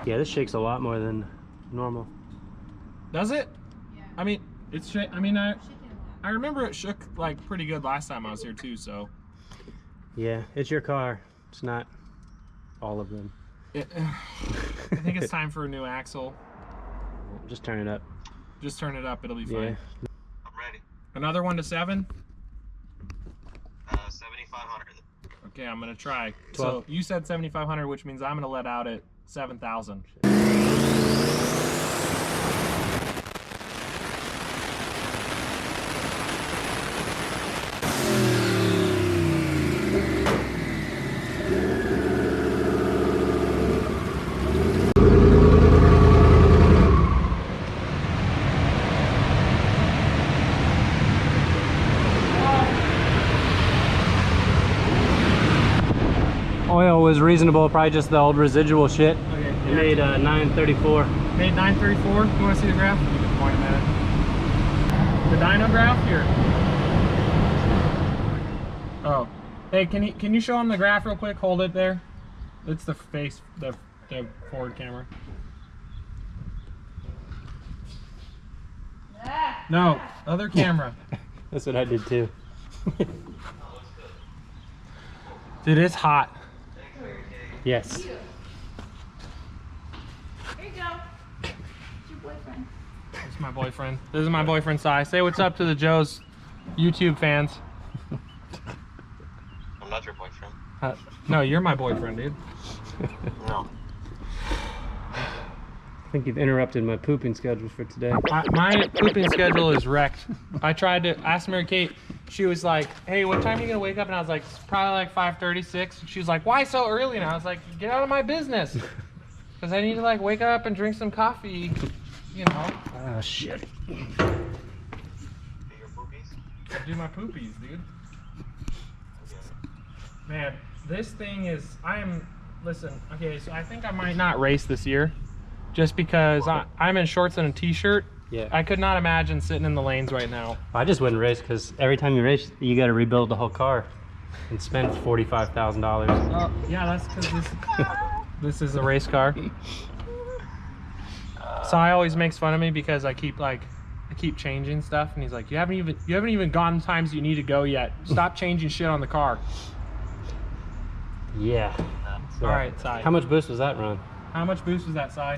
Yeah, this shakes a lot more than normal. Does it? Yeah. I mean, it's I mean, I remember it shook like pretty good last time I was here too. So. Yeah, it's your car. It's not all of them. I think it's time for a new axle. Just turn it up. Just turn it up. It'll be fine. Yeah. I'm ready. Another 1 to 7. 7,500. Okay, I'm gonna try. 12. So you said 7,500, which means I'm gonna let out at 7,000. Oil was reasonable, probably just the old residual shit. Okay. It made 934. Made 934. You want to see the graph? You can point at it. The dyno graph here. Oh, hey, can you show them the graph real quick? Hold it there. It's the face, the forward camera. No, other camera. That's what I did too. Dude, it's hot. Yes. Here you go. It's your boyfriend. This is my boyfriend. This is my boyfriend, Sai. Say what's up to the Joe's YouTube fans. I'm not your boyfriend. No, you're my boyfriend, dude. No. I think you've interrupted my pooping schedule for today. My pooping schedule is wrecked. I tried to ask Mary Kate. She was like, hey, what time are you gonna wake up? And I was like, it's probably like 5:36. She was like, why so early? And I was like, get out of my business. Because I need to like wake up and drink some coffee, you know. Ah, shit. Get your poopies? Do my poopies, dude. Okay. Man, this thing is, listen, okay, so I think I might not race this year. Just because I'm in shorts and a t-shirt. Yeah. I could not imagine sitting in the lanes right now. I just wouldn't race because every time you race, you got to rebuild the whole car and spend $45,000. Oh, yeah, that's because this is a race car. Sai always makes fun of me because I keep changing stuff, and he's like, you haven't even gone times you need to go yet. Stop changing shit on the car. Yeah. All right, Sai. How much boost was that run? How much boost was that, Sai?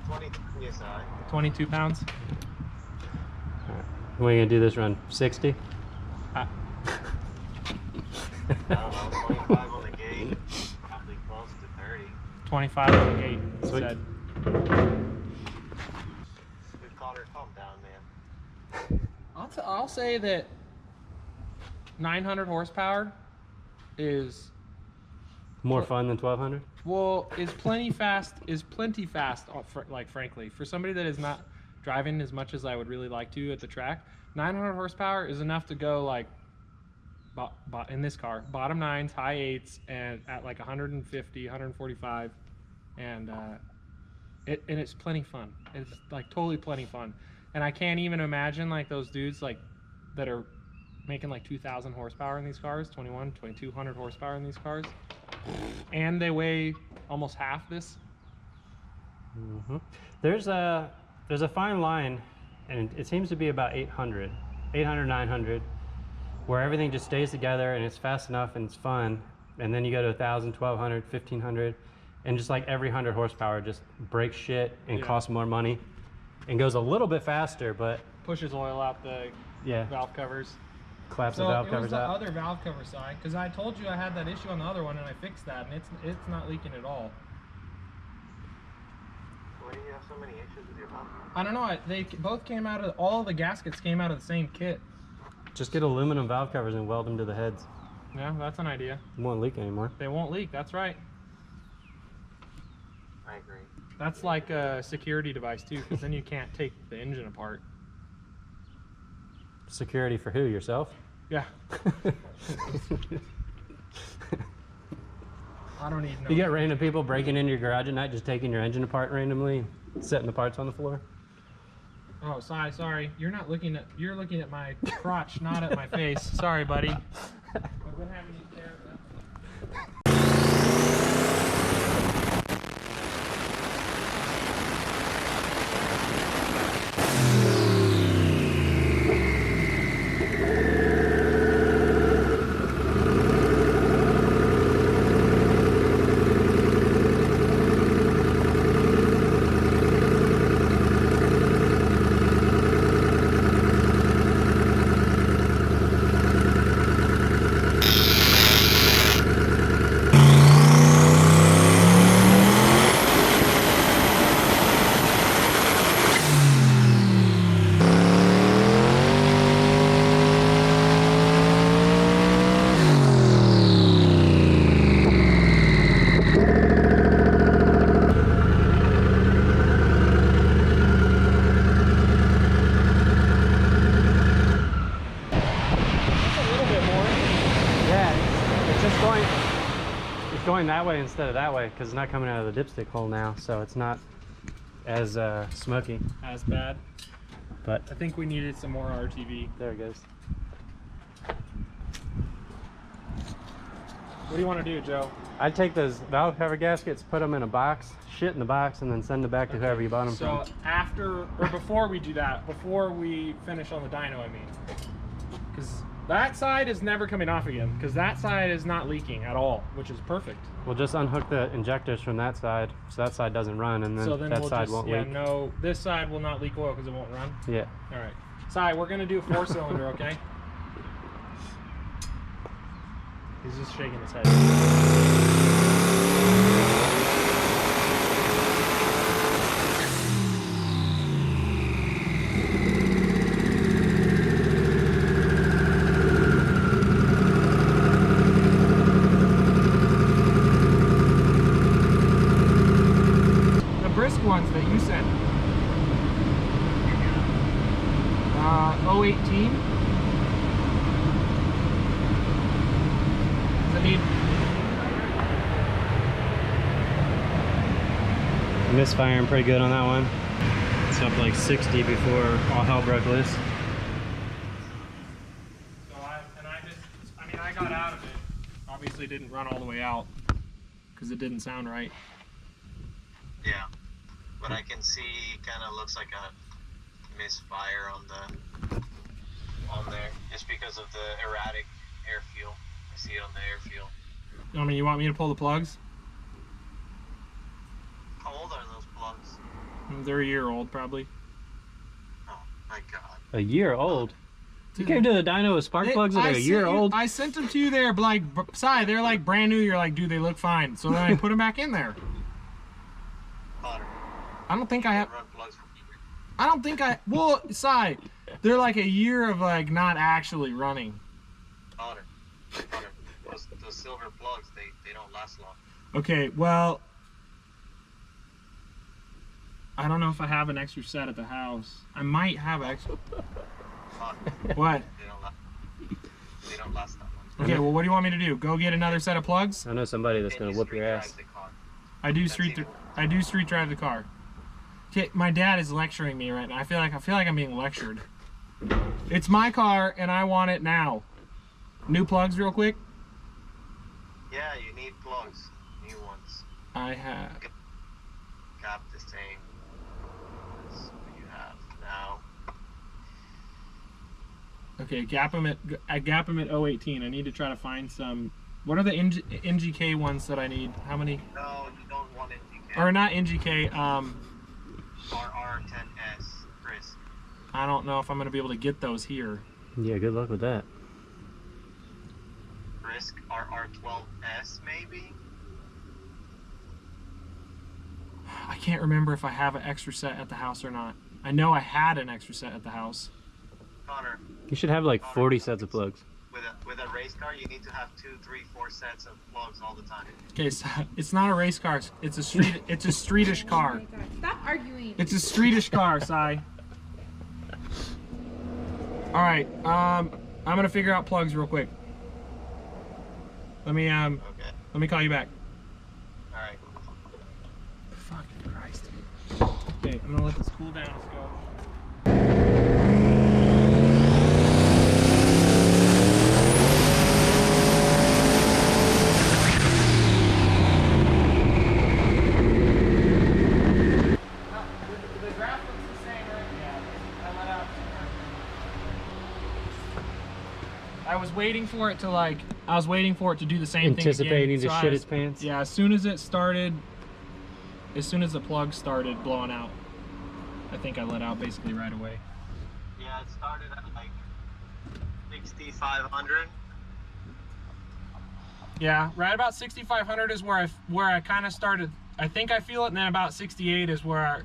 20 PSI. 22 pounds. When are you gonna do this run? 60? I don't know, 25 on the gate. Probably close to 30. 25 on the gate. He Sweet. said. We've caught her calm down, man. I'll say that 900 horsepower is More fun than 1200? well, is plenty fast. Frankly, for somebody that is not driving as much as I would really like to at the track, 900 horsepower is enough to go like, in this car, bottom nines, high eights, and at like 150, 145, and it's plenty fun. It's like totally plenty fun, and I can't even imagine like those dudes like that are making like 2,000 horsepower in these cars, 2,200 horsepower in these cars. And they weigh almost half this. Mm-hmm. There's a fine line, and it seems to be about 800, 900, where everything just stays together and it's fast enough and it's fun. And then you go to 1,000, 1,200, 1,500, and just like every 100 horsepower just breaks shit and costs more money and goes a little bit faster, but Pushes oil out the valve covers. Claps the valve covers out. Other valve cover side, because I told you I had that issue on the other one and I fixed that, and it's not leaking at all. Why do you have so many issues with your valve? I don't know. They both came out of all the gaskets came out of the same kit. Just get aluminum valve covers and weld them to the heads. Yeah, that's an idea. It won't leak anymore. They won't leak. That's right. I agree. That's like a security device too, because then you can't take the engine apart. Security for who? Yourself? Yeah. I don't need no. You get random people breaking into your garage at night, just taking your engine apart randomly, setting the parts on the floor. Oh, sorry. You're looking at my crotch, not at my face. Sorry, buddy. I've been having you stare at that. going that way instead of that way because it's not coming out of the dipstick hole now, so it's not as smoky. As bad. But I think we needed some more RTV. there it goes. What do you want to do, Joe? I'd take those valve cover gaskets, put them in a box, shit in the box, and then send it back to whoever you bought them So from. after, or before we do that, before we finish on the dyno, I mean, because that side is never coming off again, because that side is not leaking at all, which is perfect. We'll just unhook the injectors from that side, so that side doesn't run, and then, So then that we'll side just, won't yeah, leak. no, this side will not leak oil because it won't run. Yeah. All right. Si, we're gonna do a 4-cylinder, okay? He's just shaking his head. The brisk ones that you sent. 018. Does it need? Misfiring pretty good on that one. It's up like 60 before all hell broke loose. So I got out of it. Obviously didn't run all the way out because it didn't sound right. Yeah, but I can see kind of looks like a misfire on there, just because of the erratic air fuel. I see it on the air fuel. I mean, you want me to pull the plugs? How old are those plugs? They're a year old, probably. Oh my god. A year old? You came to the dyno with spark plugs that are a year old? I sent them to you there, but like, Si, they're like brand new. You're like, dude, they look fine. So then I put them back in there. Connor, I don't think I have. run plugs for you. I don't think I. Well, Si, they're like a year of like not actually running. Connor, those silver plugs, they don't last long. Okay, well, I don't know if I have an extra set at the house. I might have extra. Connor, What? they don't last that long. Okay, well, what do you want me to do? Go get another set of plugs? I know somebody that's Then gonna you whoop your street ass. drive the car. I do That's street. even I do street drive the car. Okay, my dad is lecturing me right now. I feel like I'm being lectured. It's my car and I want it now. New plugs, real quick. Yeah, you need plugs, new ones. I have. Cap the same as what you have now. Okay, I gap them at 018. I need to try to find some. What are the NGK ones that I need? How many? No, you don't want NGK. Or not NGK. RR10S, Chris. I don't know if I'm gonna be able to get those here. Yeah, good luck with that. Risk RR12S maybe? I can't remember if I have an extra set at the house or not. I know I had an extra set at the house. Connor, You should have like 40 sets of plugs. with a race car, you need to have 2, 3, 4 sets of plugs all the time. Okay, so it's not a race car. It's a street. It's a streetish car. Oh my God. Stop arguing. It's a streetish car, Si. All right. I'm gonna figure out plugs real quick. Let me call you back. All right. Fucking Christ. Okay, I'm gonna let this cool down. Let's go. The graph looks the same, right? Yeah. I let out. I was waiting for it to do the same thing again. Anticipating to So shit its pants. Yeah, as soon as the plug started blowing out, I think I let out basically right away. Yeah, it started at like 6,500. Yeah, right about 6,500 is where I kind of started. I think I feel it, and then about 68 is where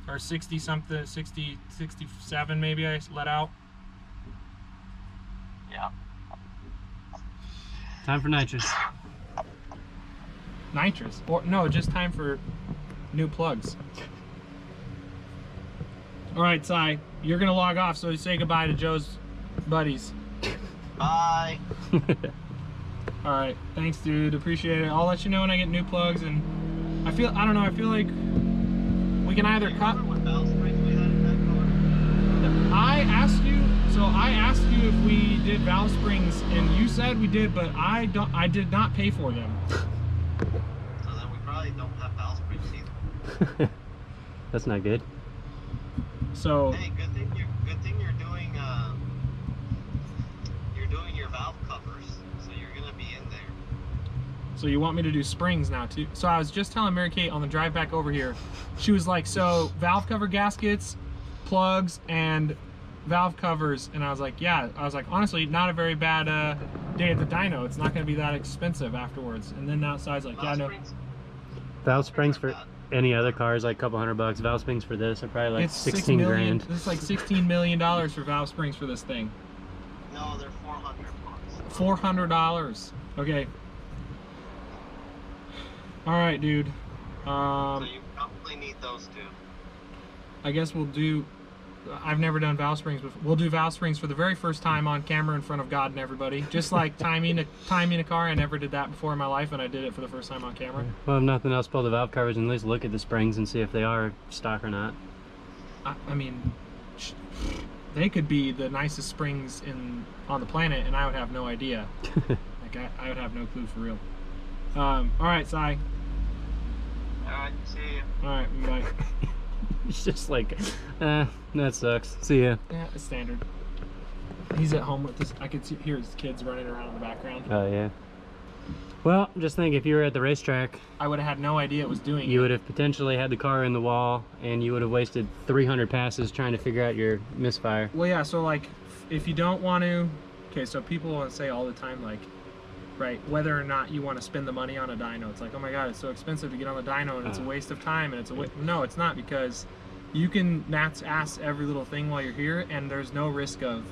or 60 something, 60, 67 maybe I let out. Yeah. Time for nitrous. Nitrous, or no, just time for new plugs. All right, Si, you're gonna log off, so say goodbye to Joe's buddies. Bye. All right, thanks, dude. Appreciate it. I'll let you know when I get new plugs, and I don't know. I feel like we can either cut. Remember what valve springs we had in that car? I asked you if we did valve springs, and you said we did, but I did not pay for them. So then we probably don't have valve springs either. That's not good. So Hey, good thing you're doing your valve covers, so you're gonna be in there. So you want me to do springs now too? So I was just telling Mary Kate on the drive back over here, she was like, so valve cover gaskets, plugs, and valve covers, and I was like, yeah. I was like, honestly, not a very bad day at the dyno. It's not going to be that expensive afterwards. And then outside's like, yeah, no. Valve springs for any other cars like a couple $100. Valve springs for this are probably like It's 16 $6 million. grand. This is like $16 million for valve springs for this thing. No, they're $400. $400. Okay. All right, dude. So you probably need those two. I guess we'll do. I've never done valve springs before. We'll do valve springs for the very first time on camera in front of God and everybody. Just like timing a car. I never did that before in my life, and I did it for the first time on camera. Well, if nothing else, pull the valve covers and at least look at the springs and see if they are stock or not. I mean, they could be the nicest springs on the planet, and I would have no idea. Like I would have no clue for real. All right, Sai. Alright, see you. All right, bye. It's just like, that sucks. See ya. Yeah, it's standard. He's at home with this. I could hear his kids running around in the background. Oh yeah. Well, just think if you were at the racetrack, I would have had no idea it was doing you it. would have potentially had the car in the wall, and you would have wasted 300 passes trying to figure out your misfire. Well, yeah. So like, if you don't want to, okay. So people want to say all the time, like, right, whether or not you want to spend the money on a dyno. It's like, oh my god, it's so expensive to get on the dyno, and it's a waste of time, and it's a no, it's not, because you can Matt's ass every little thing while you're here, and there's no risk of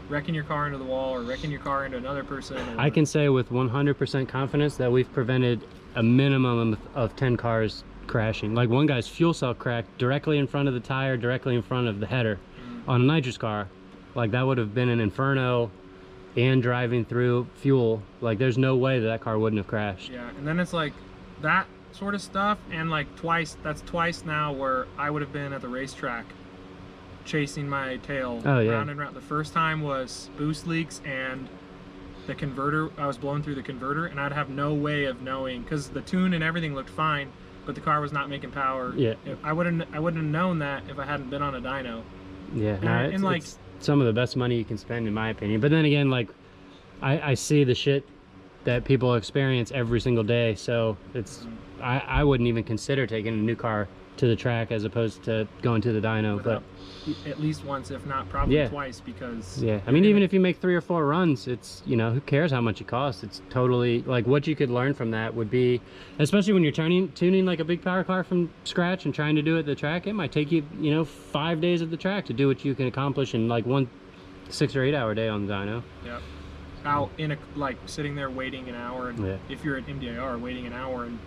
wrecking your car into the wall or wrecking your car into another person. Or, I can say with 100% confidence that we've prevented a minimum of 10 cars crashing. Like one guy's fuel cell cracked directly in front of the tire, directly in front of the header on a nitrous car. Like that would have been an inferno, and driving through fuel. Like there's no way that car wouldn't have crashed. Yeah, and then it's like that sort of stuff, and like that's twice now where I would have been at the racetrack chasing my tail round and round. The first time was boost leaks and the converter. I was blowing through the converter, and I'd have no way of knowing, because the tune and everything looked fine, but the car was not making power. Yeah, I wouldn't have known that if I hadn't been on a dyno. Yeah, and like it's some of the best money you can spend, in my opinion. But then again, like I see the shit that people experience every single day, so it's I wouldn't even consider taking a new car to the track as opposed to going to the dyno. But at least once, if not probably twice, because I mean, even if you make 3 or 4 runs, it's, you know, who cares how much it costs? It's totally like what you could learn from that would be, especially when you're tuning like a big power car from scratch and trying to do it at the track. It might take you, you know, 5 days at the track to do what you can accomplish in like one 6 or 8 hour day on the dyno. Yeah, out in a, like sitting there waiting an hour, and if you're at MDIR, waiting an hour and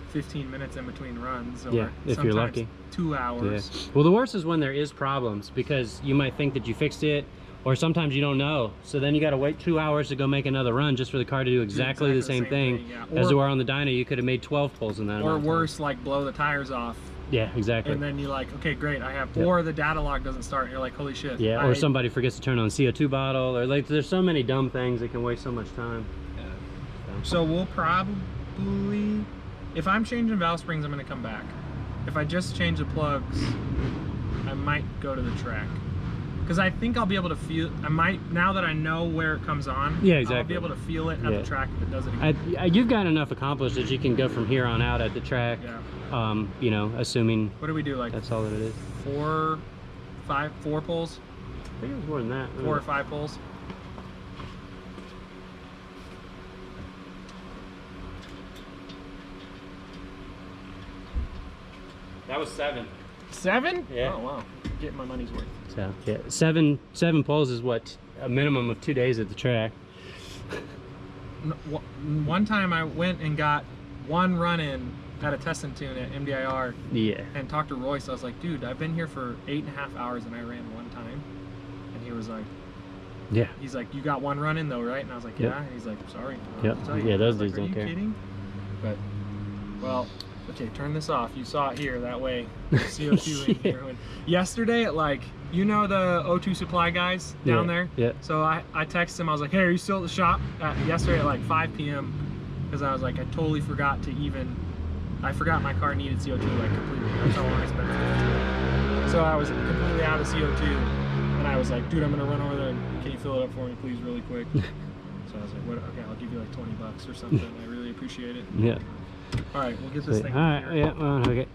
15 minutes in between runs, or if you're lucky 2 hours. Yeah. Well, the worst is when there is problems, because you might think that you fixed it, or sometimes you don't know, so then you got to wait 2 hours to go make another run just for the car to do exactly the same thing. As it were on the dyno, you could have made 12 pulls in that. Or worse, like blow the tires off. Yeah, exactly. And then you're like, okay, great, I have, or the data log doesn't start, and you're like, holy shit. Yeah, or somebody forgets to turn on CO2 bottle, or like there's so many dumb things that can waste so much time. Yeah. So we'll probably, if I'm changing valve springs, I'm going to come back. If I just change the plugs, I might go to the track. Because I think I'll be able to feel, I might, now that I know where it comes on, I'll be able to feel it at the track if it does it again. You've got enough accomplished that you can go from here on out at the track, you know, assuming... What do we do, like... That's all that it is. 4 pulls? I think it was more than that. 4 or 5 pulls? That was 7. 7? Yeah. Oh wow, getting my money's worth. So yeah, seven pulls is what, a minimum of 2 days at the track. One time I went and got 1 run in at a test and tune at MDIR. Yeah. And talked to Royce. I was like, dude, I've been here for 8.5 hours and I ran 1 time. And he was like, Yeah. He's like, you got one running though, right? And I was like, yeah. Yep. And he's like, sorry. Yep. Yeah, those dudes Are don't you care. kidding? But, well, okay, turn this off. You saw it here. That way, CO2 in here. Yesterday at like, you know the O2 supply guys down there? Yeah. So I texted him. I was like, hey, are you still at the shop? Yesterday at like 5 p.m. Because I was like, I totally forgot to even, I forgot my car needed CO2 like completely. That's how long I spent it. So I was completely out of CO2. And I was like, dude, I'm going to run over there and can you fill it up for me, please, really quick? So I was like, what? Okay, I'll give you like 20 bucks or something. I really appreciate it. Yeah. All right, we'll get this thing. All right. Yeah. Well, okay.